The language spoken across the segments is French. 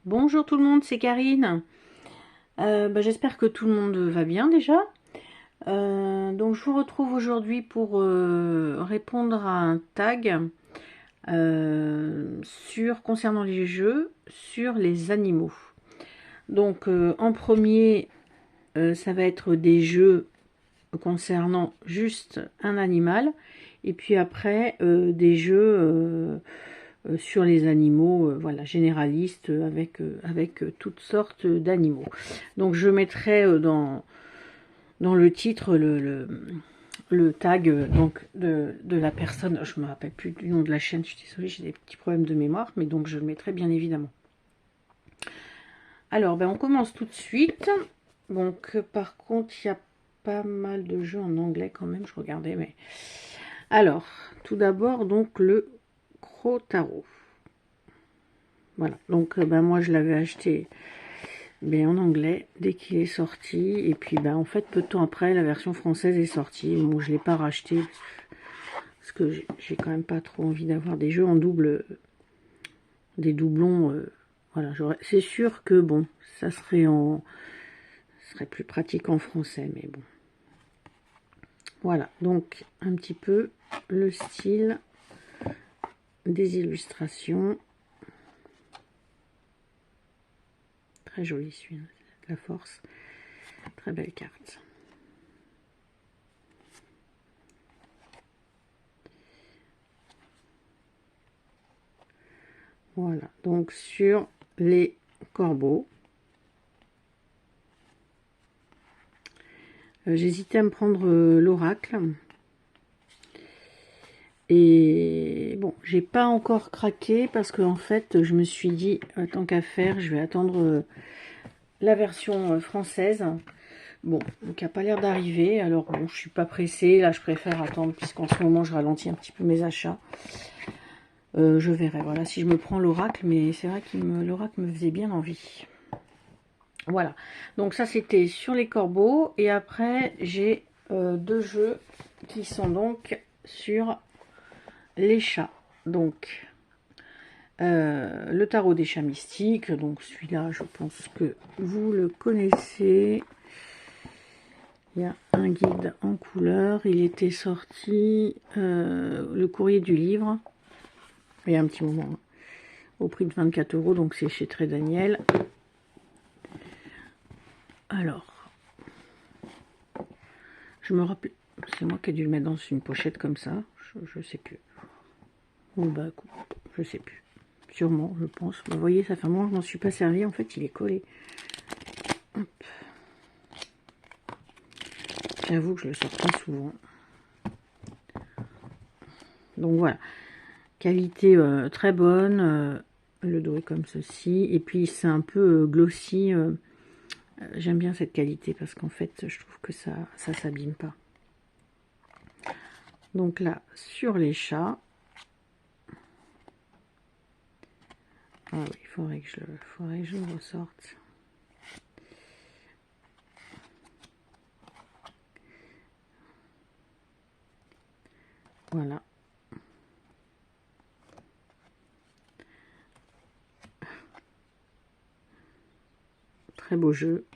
Bonjour tout le monde, c'est Karine. J'espère que tout le monde va bien déjà. Donc je vous retrouve aujourd'hui pour répondre à un tag concernant les jeux sur les animaux. Donc en premier, ça va être des jeux concernant juste un animal. Et puis après, des jeux sur les animaux, voilà, généralistes, avec toutes sortes d'animaux. Donc je mettrai dans le titre le tag donc de la personne. Je me rappelle plus du nom de la chaîne, je suis désolée, j'ai des petits problèmes de mémoire, mais donc je le mettrai bien évidemment. Alors on commence tout de suite. Donc par contre il y a pas mal de jeux en anglais quand même, je regardais, mais alors tout d'abord donc le Crotaro. Voilà, donc moi je l'avais acheté en anglais dès qu'il est sorti, et puis en fait peu de temps après la version française est sortie. Bon, je l'ai pas racheté parce que j'ai quand même pas trop envie d'avoir des jeux en double, des doublons. Voilà, c'est sûr que bon, ça serait plus pratique en français, mais bon. Voilà, donc un petit peu le style des illustrations. Très joli celui-là, la force. Très belle carte. Voilà, donc sur les corbeaux. J'hésitais à me prendre l'oracle. Et bon, j'ai pas encore craqué parce que en fait, je me suis dit, tant qu'à faire, je vais attendre la version française. Bon, donc il n'a pas l'air d'arriver. Alors bon, je suis pas pressée. Là, je préfère attendre puisqu'en ce moment, je ralentis un petit peu mes achats. Je verrai, voilà, si je me prends l'oracle. Mais c'est vrai que l'oracle me faisait bien envie. Voilà, donc ça c'était sur les corbeaux. Et après, j'ai deux jeux qui sont donc sur les chats. Donc, le tarot des chats mystiques. Donc celui-là, je pense que vous le connaissez. Il y a un guide en couleur. Il était sorti le courrier du livre il y a un petit moment, hein, au prix de 24 €. Donc c'est chez Très Daniel. Alors, je me rappelle, c'est moi qui ai dû le mettre dans une pochette comme ça. Je sais plus. Ou je sais plus. Sûrement, je pense. Vous voyez, ça fait un moment que je m'en suis pas servi. En fait, il est collé. Hop. J'avoue que je le sors pas souvent. Donc voilà. Qualité très bonne. Le dos est comme ceci. Et puis c'est un peu glossy. J'aime bien cette qualité parce qu'en fait, je trouve que ça s'abîme pas. Donc là, sur les chats. Ah oui, il faudrait que je le ressorte. Voilà. Très beau jeu.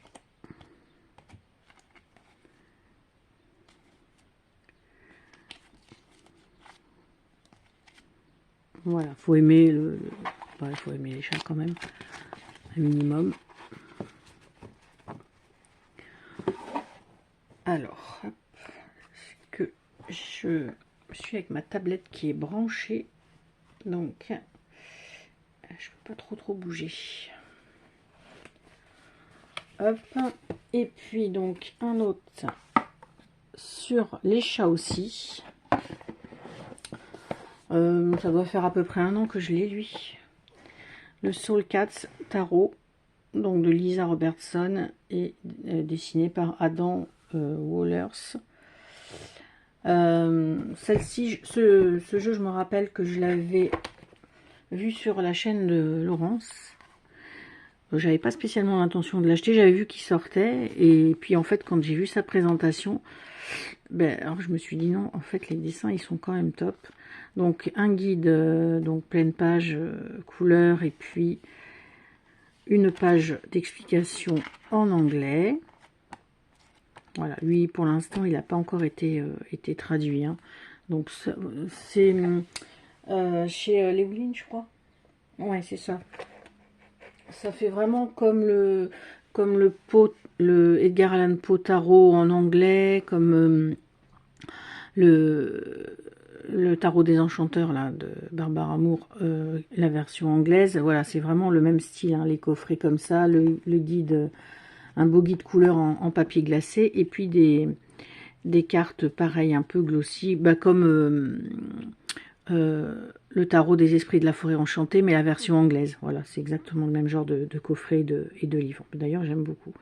Voilà, faut aimer faut aimer les chats quand même, un minimum. Alors, hop, que je suis avec ma tablette qui est branchée, donc je peux pas trop bouger. Hop, et puis donc un autre sur les chats aussi. Ça doit faire à peu près un an que je l'ai, lui. Le Soul Cats Tarot, donc de Lisa Robertson, et dessiné par Adam Wallers. Celle-ci, ce jeu, je me rappelle que je l'avais vu sur la chaîne de Laurence. J'avais pas spécialement l'intention de l'acheter, j'avais vu qu'il sortait, et puis en fait quand j'ai vu sa présentation, alors je me suis dit non, en fait les dessins ils sont quand même top. Donc un guide, donc pleine page, couleur, et puis une page d'explication en anglais. Voilà, lui pour l'instant il n'a pas encore été traduit. Hein. Donc c'est chez Lewin, je crois. Ouais, c'est ça. Ça fait vraiment comme le Edgar Allan Poe tarot en anglais, comme le tarot des enchanteurs là de Barbara Moore, la version anglaise. Voilà, c'est vraiment le même style, hein, les coffrets comme ça, le guide, un beau guide couleur en papier glacé, et puis des cartes pareilles un peu glossy, bah, comme le tarot des esprits de la forêt enchantée, mais la version anglaise. Voilà, c'est exactement le même genre de coffret et de livre. D'ailleurs, j'aime beaucoup.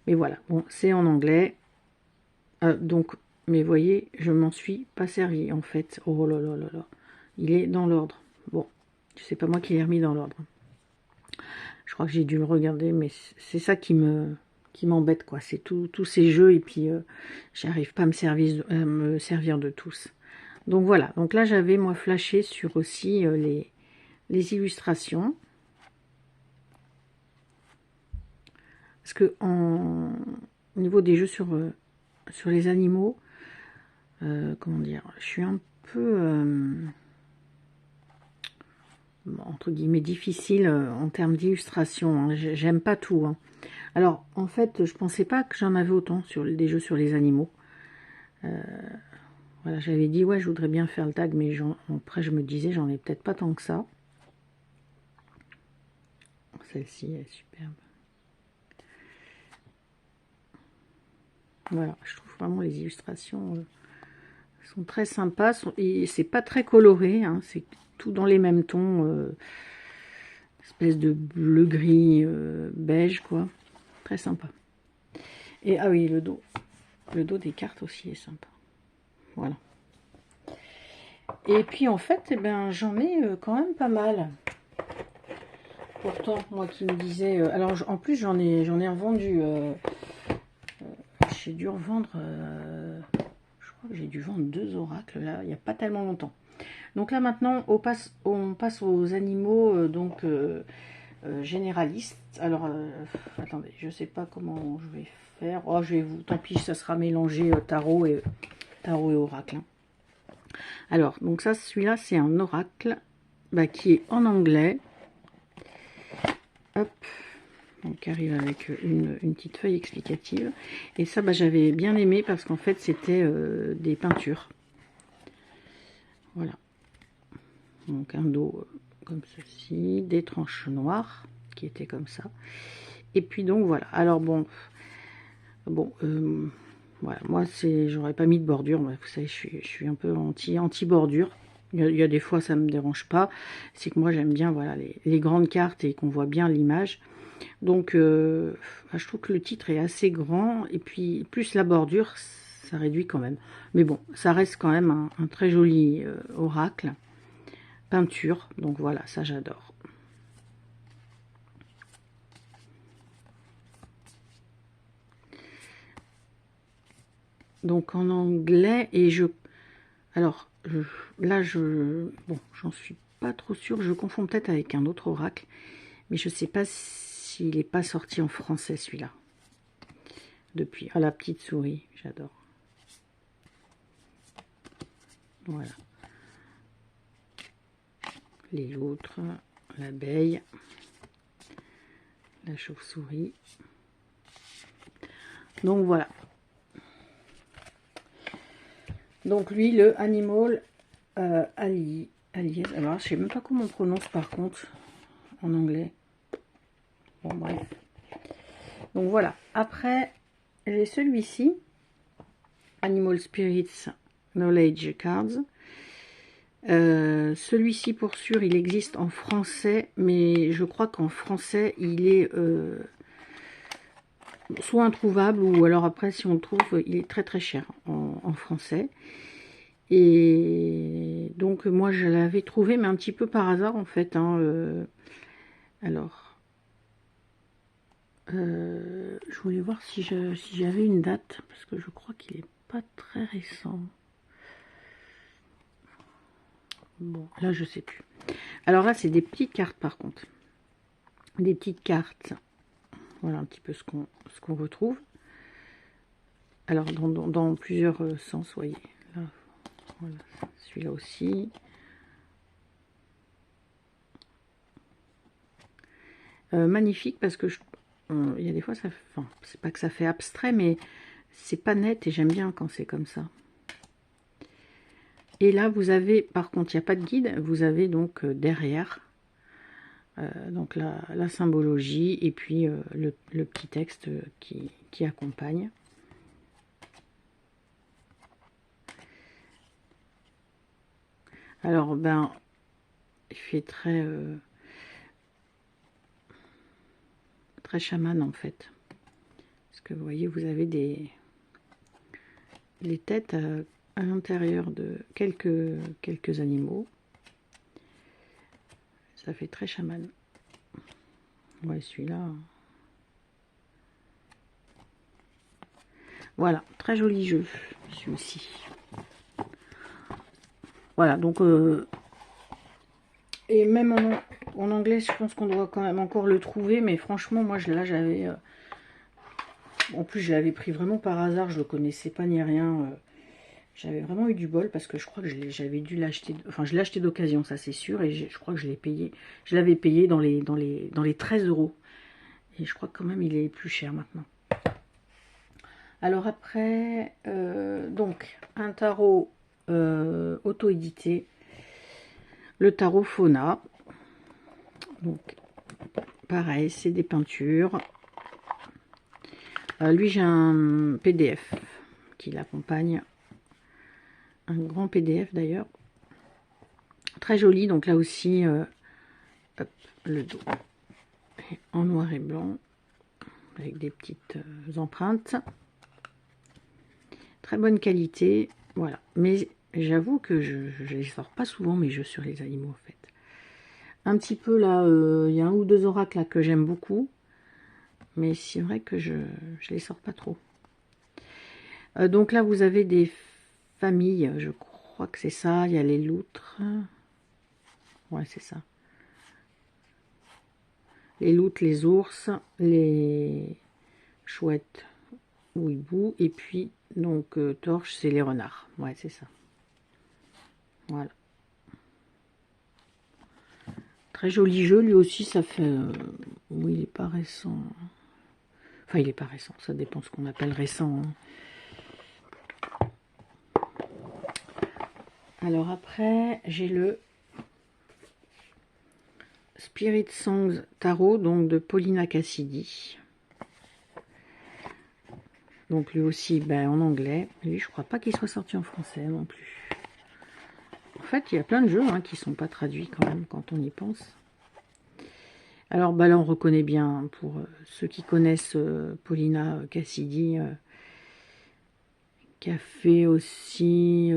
Mais voilà, bon, c'est en anglais. Donc, mais voyez, je m'en suis pas servi en fait. Oh là là là là. Il est dans l'ordre. Bon, c'est pas moi qui l'ai remis dans l'ordre. Je crois que j'ai dû le regarder, mais c'est ça qui m'embête, quoi. C'est tous ces jeux, et puis j'arrive pas à me servir de tous. Donc voilà, donc là j'avais moi flashé sur aussi les illustrations. Parce que au niveau des jeux sur les animaux, comment dire, je suis un peu entre guillemets difficile en termes d'illustration. Hein. J'aime pas tout. Hein. Alors en fait, je pensais pas que j'en avais autant sur des jeux sur les animaux. Voilà, j'avais dit ouais, je voudrais bien faire le tag, mais après je me disais j'en ai peut-être pas tant que ça. Celle-ci est superbe. Voilà, je trouve vraiment les illustrations sont très sympas. Et c'est pas très coloré, hein, c'est tout dans les mêmes tons. Espèce de bleu-gris beige, quoi. Très sympa. Et ah oui, le dos. Le dos des cartes aussi est sympa. Voilà. Et puis en fait, eh ben, j'en ai quand même pas mal. Pourtant, moi qui me disais... alors en plus, j'en ai revendu. J'ai dû revendre... je crois que j'ai dû vendre 2 oracles, là, il n'y a pas tellement longtemps. Donc là maintenant, on passe aux animaux, donc généralistes. Alors, attendez, je sais pas comment je vais faire. Oh, tant pis, ça sera mélangé tarot et oracle. Hein. Alors, donc ça, celui-là, c'est un oracle bah, qui est en anglais. Hop, donc arrive avec une petite feuille explicative. Et ça, bah, j'avais bien aimé parce qu'en fait, c'était des peintures. Voilà. Donc un dos comme ceci, des tranches noires qui étaient comme ça. Et puis donc voilà. Alors bon, voilà, moi j'aurais pas mis de bordure. Vous savez, je suis un peu anti bordure. Il y a des fois ça me dérange pas. C'est que moi j'aime bien voilà les grandes cartes et qu'on voit bien l'image. Donc je trouve que le titre est assez grand et puis plus la bordure ça réduit quand même. Mais bon, ça reste quand même un très joli oracle. Peinture, donc voilà, ça j'adore. Donc en anglais, et alors là bon, j'en suis pas trop sûre, je confonds peut-être avec un autre oracle, mais je sais pas s'il n'est pas sorti en français celui-là. Depuis, ah la petite souris, j'adore. Voilà. Les loutres, l'abeille, la chauve-souris. Donc voilà. Donc lui, le Animal Alias. Alors je sais même pas comment on prononce par contre en anglais. Bon bref. Donc voilà. Après, j'ai celui-ci. Animal Spirits Knowledge Cards. Celui-ci pour sûr il existe en français, mais je crois qu'en français il est soit introuvable, ou alors après si on le trouve il est très très cher en français. Et donc moi je l'avais trouvé mais un petit peu par hasard en fait. Hein, alors je voulais voir si j'avais une date, parce que je crois qu'il est pas très récent. Bon, là je sais plus. Alors là c'est des petites cartes par contre. des petites cartes. Voilà un petit peu ce qu'on retrouve. Alors, dans plusieurs sens, voyez. Là, voilà, celui-là aussi. Magnifique parce que il y a des fois, enfin, c'est pas que ça fait abstrait, mais c'est pas net et j'aime bien quand c'est comme ça. Et là, vous avez, par contre, il n'y a pas de guide, vous avez donc derrière donc la symbologie et puis le petit texte qui accompagne. Alors, ben, il fait très chaman en fait. Parce que vous voyez, vous avez les têtes à l'intérieur de quelques animaux. Ça fait très chaman. Ouais, celui-là. Voilà, très joli jeu, celui-ci. Voilà, donc et même en anglais, je pense qu'on doit quand même encore le trouver, mais franchement, moi, là, j'avais... en plus, je l'avais pris vraiment par hasard, je le connaissais pas ni rien. J'avais vraiment eu du bol parce que je crois que j'avais dû l'acheter... Enfin, je l'ai acheté d'occasion, ça c'est sûr, et je crois que je l'ai payé... Je l'avais payé dans les 13 €. Et je crois que quand même, il est plus cher maintenant. Alors après, donc, un tarot auto-édité. Le tarot Fauna. Donc, pareil, c'est des peintures. Lui, j'ai un PDF qui l'accompagne. Un grand PDF d'ailleurs. Très joli. Donc là aussi, hop, le dos en noir et blanc. Avec des petites empreintes. Très bonne qualité. Voilà. Mais j'avoue que je les sors pas souvent mes jeux sur les animaux en fait. Un petit peu là, il y a un ou deux oracles là que j'aime beaucoup. Mais c'est vrai que je les sors pas trop. Donc là, vous avez des familles, je crois que c'est ça. Il y a les loutres. Ouais, c'est ça. Les loutres, les ours, les chouettes ou hiboux. Et puis, donc, torche, c'est les renards. Ouais, c'est ça. Voilà. Très joli jeu, lui aussi, ça fait... oui, il n'est pas récent. Enfin, il n'est pas récent, ça dépend ce qu'on appelle récent. Hein. Alors après, j'ai le Spirit Songs Tarot, donc de Paulina Cassidy. Donc lui aussi, ben, en anglais. Lui, je crois pas qu'il soit sorti en français non plus. En fait, il y a plein de jeux hein, qui sont pas traduits quand même, quand on y pense. Alors bah là, on reconnaît bien, pour ceux qui connaissent Paulina Cassidy, qui a fait aussi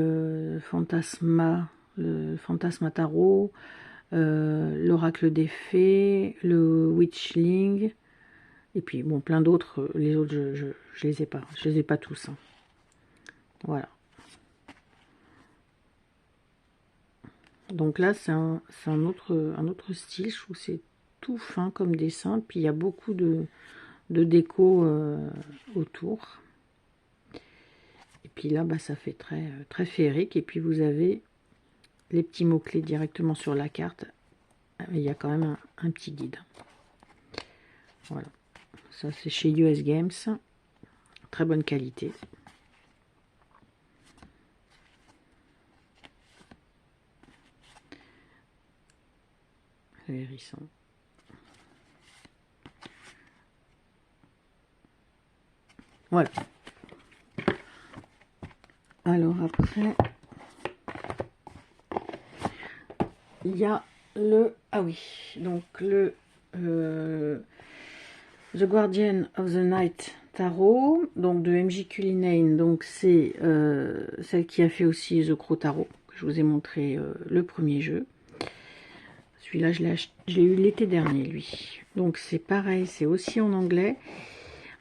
Fantasma, le Fantasma Tarot, l'Oracle des Fées, le Witchling, et puis bon, plein d'autres. Les autres, je les ai pas. Je les ai pas tous. Hein. Voilà. Donc là, c'est un autre style. Je trouve que c'est tout fin comme dessin. Puis il y a beaucoup de déco autour. Et puis là, bah, ça fait très féerique. Et puis vous avez les petits mots-clés directement sur la carte. Il y a quand même un petit guide. Voilà. Ça, c'est chez US Games. Très bonne qualité. Hérissant. Voilà. Alors après, il y a le... Ah oui, donc le The Guardian of the Night Tarot, donc de MJ Cullinane. Donc c'est celle qui a fait aussi The Crow Tarot, que je vous ai montré le premier jeu. Celui-là, je l'ai eu l'été dernier, lui. Donc c'est pareil, c'est aussi en anglais.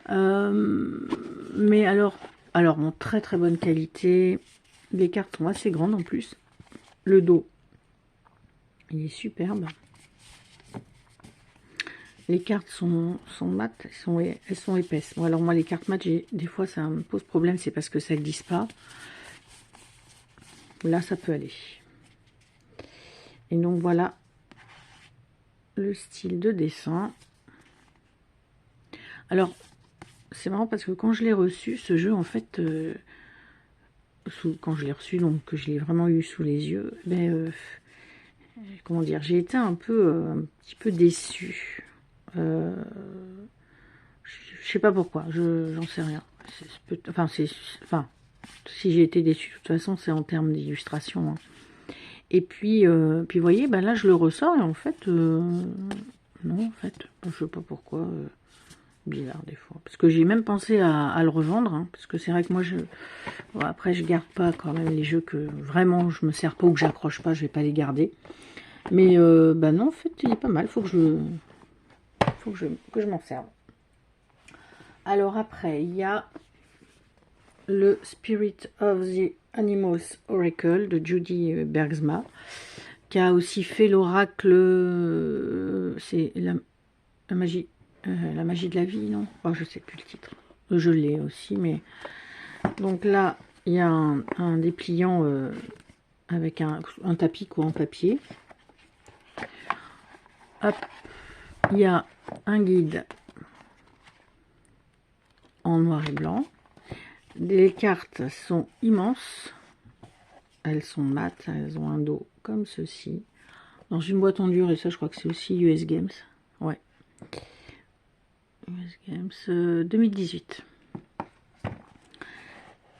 Mais alors en très très bonne qualité. Les cartes sont assez grandes en plus. Le dos, il est superbe. Les cartes sont mates, elles sont épaisses. Bon, alors moi, les cartes mates, des fois, ça me pose problème, c'est parce que ça ne glisse pas. Là, ça peut aller. Et donc, voilà le style de dessin. Alors, c'est marrant parce que quand je l'ai reçu, ce jeu, en fait, quand je l'ai reçu, donc que je l'ai vraiment eu sous les yeux, ben, comment dire, j'ai été un petit peu déçue. Je sais pas pourquoi, j'en sais rien. Enfin, si j'ai été déçue, de toute façon, c'est en termes d'illustration. Hein. Et puis, vous voyez, ben là, je le ressors et en fait, non, en fait, je sais pas pourquoi. Bizarre des fois. Parce que j'ai même pensé à le revendre. Hein, parce que c'est vrai que moi, bon, après, je garde pas quand même les jeux que vraiment je me sers pas ou que j'accroche pas, je vais pas les garder. Mais bah non, en fait, il est pas mal. Faut que je m'en serve. Alors après, il y a le Spirit of the Animals Oracle de Judy Bergsma, qui a aussi fait l'oracle. C'est la magie. La magie de la vie, non? Oh, je sais plus le titre. Je l'ai aussi, mais... Donc là, il y a un dépliant avec un tapis quoi, en papier. Hop, il y a un guide en noir et blanc. Les cartes sont immenses. Elles sont mates, elles ont un dos comme ceci. Dans une boîte en dur, et ça je crois que c'est aussi US Games. Ouais. US Games 2018.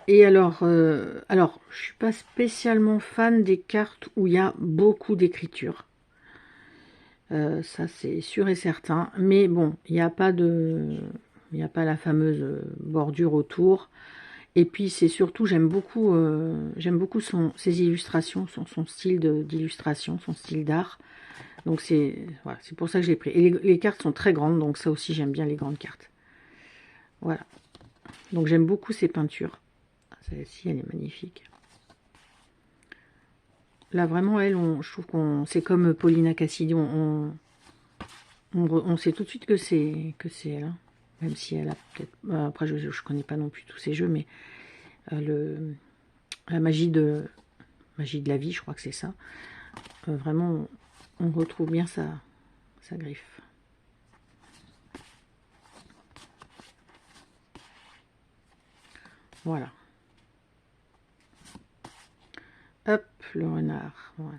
Et alors, je suis pas spécialement fan des cartes où il y a beaucoup d'écriture. Ça, c'est sûr et certain. Mais bon, il n'y a pas la fameuse bordure autour. Et puis, c'est surtout, j'aime beaucoup ses illustrations, son style d'illustration, son style d'art. Donc, voilà, c'est pour ça que je l'ai pris. Et les cartes sont très grandes, donc ça aussi, j'aime bien les grandes cartes. Voilà. Donc, j'aime beaucoup ces peintures. Celle-ci, elle est magnifique. Là, vraiment, je trouve qu'on... C'est comme Paulina Cassidy, on sait tout de suite que c'est elle. Hein. Même si elle a peut-être... Après, je ne connais pas non plus tous ces jeux, mais la magie de la vie, je crois que c'est ça. Vraiment, on retrouve bien sa griffe. Voilà. Hop, le renard, voilà.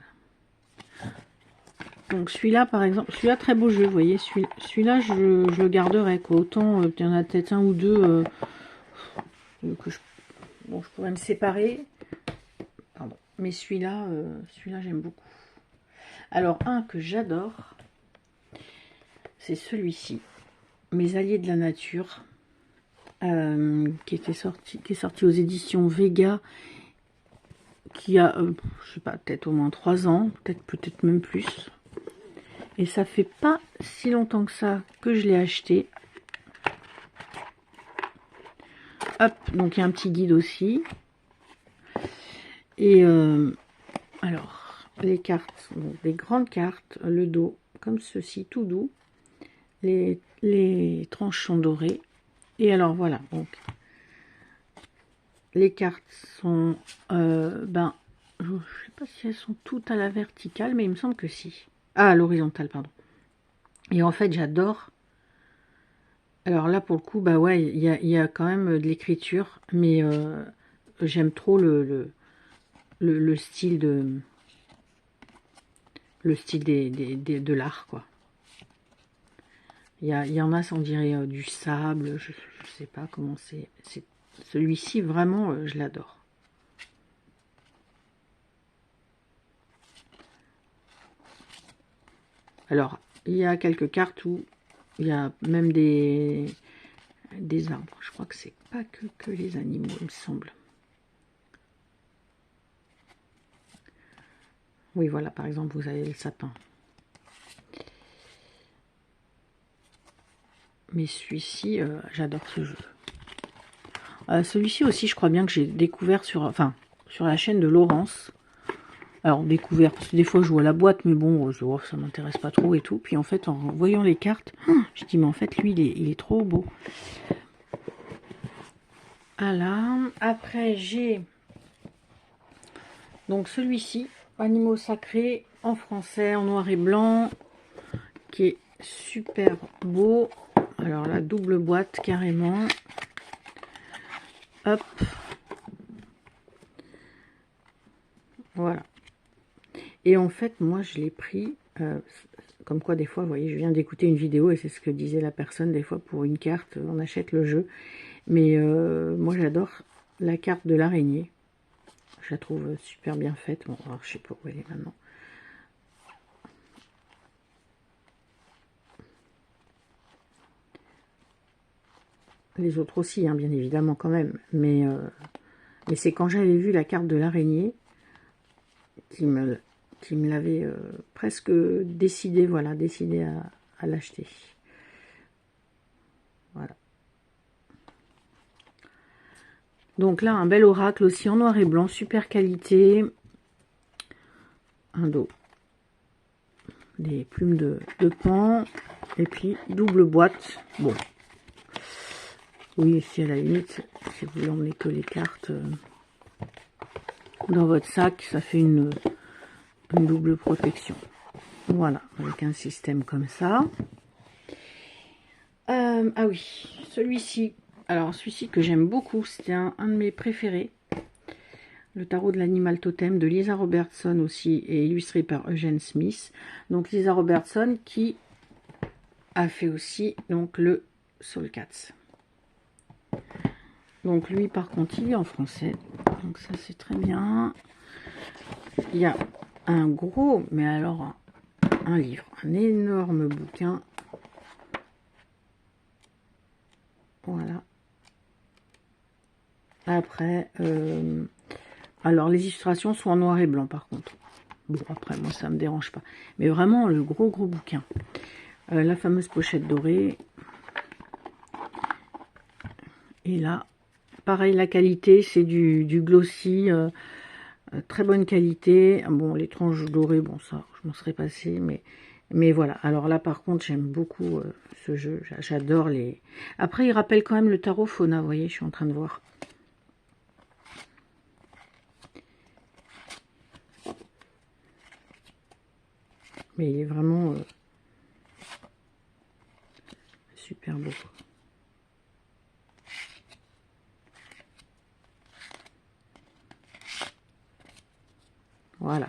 Donc celui-là, par exemple, celui-là, très beau jeu, vous voyez, celui-là, je le garderai, quoi. Autant, il y en a peut-être un ou deux que je pourrais me séparer. Pardon. Mais celui-là, j'aime beaucoup. Alors, un que j'adore, c'est celui-ci. Mes alliés de la nature, qui est sorti aux éditions Vega, qui a, je sais pas, peut-être au moins 3 ans, peut-être même plus. Et ça fait pas si longtemps que ça que je l'ai acheté. Hop, donc il y a un petit guide aussi. Et alors, les cartes, donc les grandes cartes, le dos comme ceci, tout doux. Les tranches sont dorées. Et alors voilà, donc les cartes sont, je sais pas si elles sont toutes à la verticale, mais il me semble que si. Ah, à l'horizontale, pardon. Et en fait, j'adore. Alors là, pour le coup, bah ouais, il y a quand même de l'écriture, mais j'aime trop le style de l'art, quoi. Il y en a, on dirait du sable, je sais pas comment c'est. Celui-ci, vraiment, je l'adore. Alors, il y a quelques cartes où il y a même des arbres. Je crois que c'est pas que les animaux, il me semble. Oui, voilà, par exemple, vous avez le sapin. Mais celui-ci, j'adore ce jeu. Celui-ci aussi, je crois bien que j'ai découvert sur la chaîne de Laurence. Alors, découvert, parce que des fois, je vois la boîte, mais bon, ça m'intéresse pas trop et tout. Puis en fait, en voyant les cartes, je dis, mais en fait, lui, il est trop beau. Voilà. Après, j'ai donc celui-ci, Animaux sacrés, en français, en noir et blanc, qui est super beau. Alors, la double boîte, carrément. Hop. Voilà. Et en fait, moi, je l'ai pris, comme quoi, des fois, vous voyez, je viens d'écouter une vidéo, et c'est ce que disait la personne, des fois, pour une carte, on achète le jeu. Mais moi, j'adore la carte de l'araignée. Je la trouve super bien faite. Bon, alors, je sais pas où elle est maintenant. Les autres aussi, hein, bien évidemment, quand même. Mais c'est quand j'avais vu la carte de l'araignée qui me l'avait presque décidé, voilà, décidé à l'acheter. Voilà. Donc là, un bel oracle aussi en noir et blanc, super qualité. Un dos. Des plumes de pan. Et puis, double boîte. Bon. Oui, si à la limite, si vous voulez emmener que les cartes dans votre sac, ça fait une double protection. Voilà, avec un système comme ça. Ah oui, celui-ci. Alors, celui-ci que j'aime beaucoup, c'était un de mes préférés. Le tarot de l'animal totem de Lisa Robertson aussi, et illustré par Eugene Smith. Donc, Lisa Robertson qui a fait aussi donc le Soul Cats. Donc, lui, par contre, il est en français. Donc, ça, c'est très bien. Il y a un gros, mais alors, un livre, un énorme bouquin. Voilà. Après, alors les illustrations sont en noir et blanc par contre. Bon, après, moi, ça me dérange pas. Mais vraiment, le gros bouquin. La fameuse pochette dorée. Et là, pareil, la qualité, c'est du glossy. Très bonne qualité. Bon, les tranches dorées, bon, ça, je m'en serais passé. Mais voilà. Alors là, par contre, j'aime beaucoup ce jeu. J'adore les... Après, il rappelle quand même le tarot Fauna. Vous voyez, je suis en train de voir. Mais il est vraiment super beau. Voilà.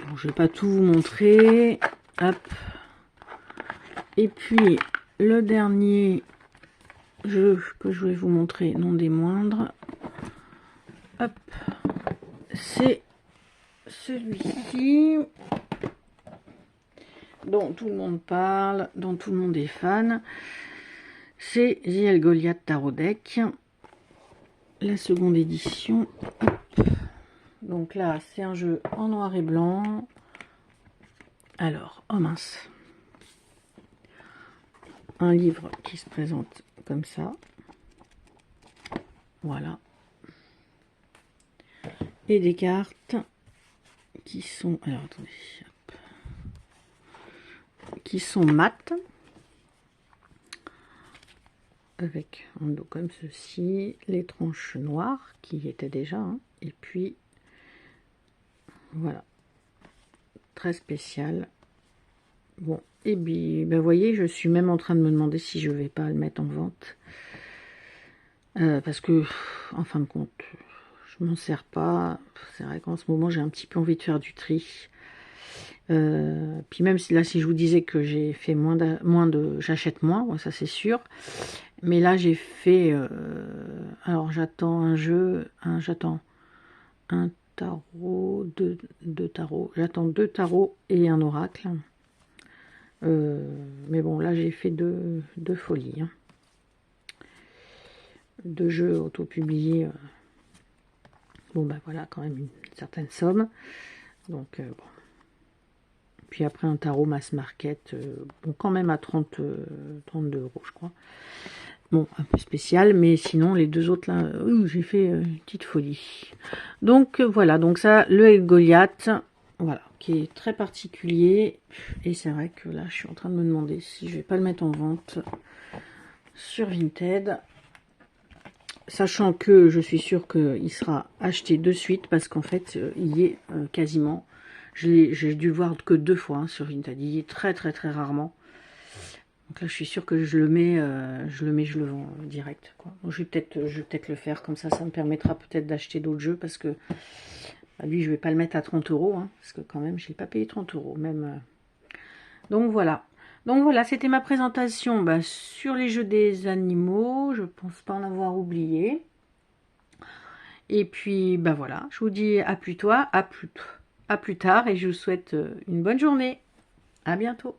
Bon, je vais pas tout vous montrer. Hop. Et puis, le dernier jeu que je vais vous montrer, non des moindres. Hop. C'est celui-ci. Dont tout le monde parle, dont tout le monde est fan. C'est The Goliath Tarot Deck. La seconde édition. Hop. Donc là, c'est un jeu en noir et blanc. Alors, oh mince. Un livre qui se présente comme ça. Voilà. Et des cartes qui sont... Alors, attendez. Hop. Qui sont mates. Avec un dos comme ceci. Les tranches noires qui étaient déjà. Hein, et puis, voilà. Très spécial. Bon, et bien, vous voyez, je suis même en train de me demander si je vais pas le mettre en vente. Parce que, en fin de compte, je m'en sers pas. C'est vrai qu'en ce moment, j'ai un petit peu envie de faire du tri. Puis même si là, si je vous disais que j'ai fait moins de j'achète moins, ça c'est sûr. Mais là, j'ai fait... alors, j'attends un jeu... j'attends un tarot, deux tarots. J'attends 2 tarots et un oracle. Mais bon, là, j'ai fait deux folies. Hein. 2 jeux auto-publiés. Bon, ben voilà, quand même une certaine somme. Donc, bon. Puis après, un tarot mass market. Bon, quand même à 32 €, je crois. Bon, un peu spécial, mais sinon les deux autres là, j'ai fait une petite folie. Donc voilà, donc ça, le Goliath, voilà, qui est très particulier. Et c'est vrai que là, je suis en train de me demander si je vais pas le mettre en vente sur Vinted. Sachant que je suis sûre qu'il sera acheté de suite, parce qu'en fait, il y est quasiment. J'ai dû le voir que 2 fois hein, sur Vinted. Il y est très très très rarement. Donc là, je suis sûre que je le mets, je le vends direct. Quoi. Donc, je vais peut-être le faire, comme ça me permettra peut-être d'acheter d'autres jeux, parce que bah, lui, je vais pas le mettre à 30 €, hein, parce que quand même, je n'ai pas payé 30 € même. Donc voilà. Donc voilà, c'était ma présentation bah, sur les jeux des animaux. Je pense pas en avoir oublié. Et puis, bah voilà, je vous dis à plus tard, et je vous souhaite une bonne journée. À bientôt.